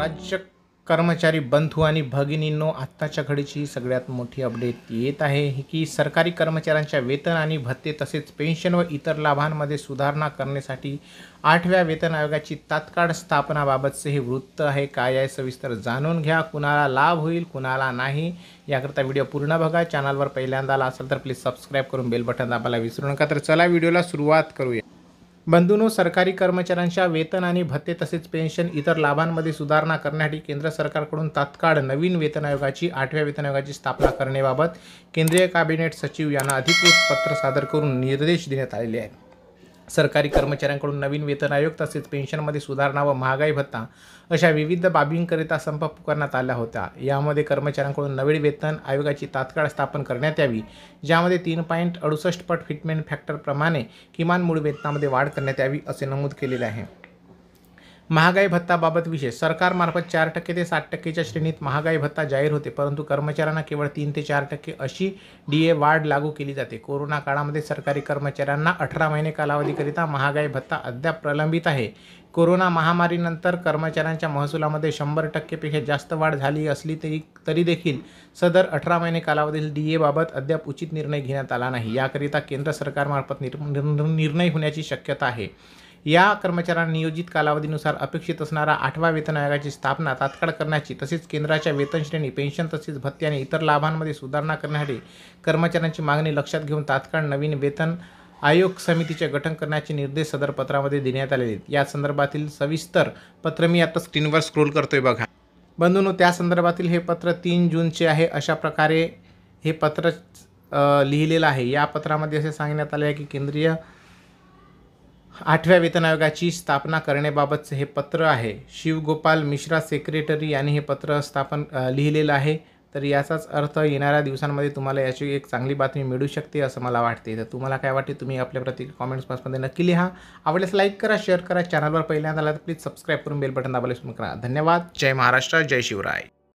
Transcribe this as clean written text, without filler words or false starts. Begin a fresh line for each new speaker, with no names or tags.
राज्य कर्मचारी बंधू आणि भगिनींनो, आत्ताच्या घडीची सगळ्यात मोठी अपडेट येत आहे की सरकारी कर्मचाऱ्यांच्या वेतन आणि भत्ते तसेच पेन्शन व इतर लाभांमध्ये सुधारणा करण्यासाठी 8व्या वेतन आयोगाची तात्काळ स्थापनाबाबतचे हे वृत्त आहे. काय आहे सविस्तर जाणून घ्या. कुणाला लाभ होईल कुणाला नाही याकरता व्हिडिओ पूर्ण बघा. चॅनलवर पहिल्यांदा आला असेल तर प्लीज सबस्क्राईब करून बेल बटन दाबायला विसरू नका. तर चला व्हिडिओला सुरुवात करूया. बंधूंनो, सरकारी कर्मचाऱ्यांच्या वेतन आणि भत्ते तसेच पेन्शन इतर लाभांमध्ये सुधारणा करण्यासाठी केंद्र सरकारकडून तात्काळ नवीन वेतन आयोगाची 8व्या वेतन आयोगाची स्थापना करण्याबाबत केंद्रीय कॅबिनेट सचिव यांना अधिकृत पत्र सादर करून निर्देश देण्यात आलेले आहेत. सरकारी कर्मचाऱ्यांकडून नवीन वेतन आयोग तसेच पेन्शनमध्ये सुधारणा व महागाई भत्ता अशा विविध बाबींकरिता संप पुकारण्यात आला होता. यामध्ये कर्मचाऱ्यांकडून नवीन वेतन आयोगाची तात्काळ स्थापना करण्यात यावी, ज्यामध्ये 3.68 पट फिटमेंट फॅक्टर प्रमाणे किमान मूळ वेतनामध्ये वाढ करण्यात यावी असे नमूद केलेले आहे. महागाई भत्ताबाबत विशेष सरकारमार्फत 4% ते 60%च्या श्रेणीत महागाई भत्ता जाहीर होते, परंतु कर्मचाऱ्यांना केवळ 3 ते 4% अशी DA वाढ लागू केली जाते. कोरोना काळामध्ये सरकारी कर्मचाऱ्यांना 18 महिने कालावधीकरिता महागाई भत्ता अद्याप प्रलंबित आहे. कोरोना महामारीनंतर कर्मचाऱ्यांच्या महसुलामध्ये 100% पेक्षा जास्त वाढ झाली असली तरी देखील सदर 18 महिने कालावधीतील DA बाबत अद्याप उचित निर्णय घेण्यात आला नाही. याकरिता केंद्र सरकारमार्फत निर्णय होण्याची शक्यता आहे. या कर्मचाऱ्यांना नियोजित कालावधीनुसार अपेक्षित असणारा 8व्या वेतन आयोगाची स्थापना तात्काळ करण्याची तसेच केंद्राच्या वेतन श्रेणी, पेन्शन तसेच भत्ते आणि इतर लाभांमध्ये सुधारणा करण्यासाठी कर्मचाऱ्यांची मागणी लक्षात घेऊन तात्काळ नवीन वेतन आयोग समितीचे गठन करण्याचे निर्देश सदर पत्रामध्ये देण्यात आलेले आहेत. या संदर्भातील सविस्तर पत्र मी आता स्क्रीनवर स्क्रोल करतोय बघा. बंधूंनो, त्या संदर्भातील हे पत्र 3 जूनचे आहे. अशा प्रकारे हे पत्र लिहिलेलं आहे. या पत्रामध्ये असे सांगण्यात आले आहे की केंद्रीय 8व्या वेतन आयोगाची स्थापना करण्याबाबतचे हे पत्र आहे. शिवगोपाल मिश्रा सेक्रेटरी यांनी हे पत्र लिहिलेलं आहे. तर याचाच अर्थ येणाऱ्या दिवसांमध्ये तुम्हाला याची एक चांगली बातमी मिळू शकते असं मला वाटते. तर तुम्हाला काय वाटते तुम्ही आपल्या प्रतिक्रिया कमेंट्स बॉक्समध्ये नक्की लिहा. आवडल्यास लाईक करा, शेअर करा. चॅनलवर पहिल्यांदा आला तर प्लीज सबस्क्राईब करून बेल बटन दाबायला विसरू नका. धन्यवाद. जय महाराष्ट्र, जय शिवराय.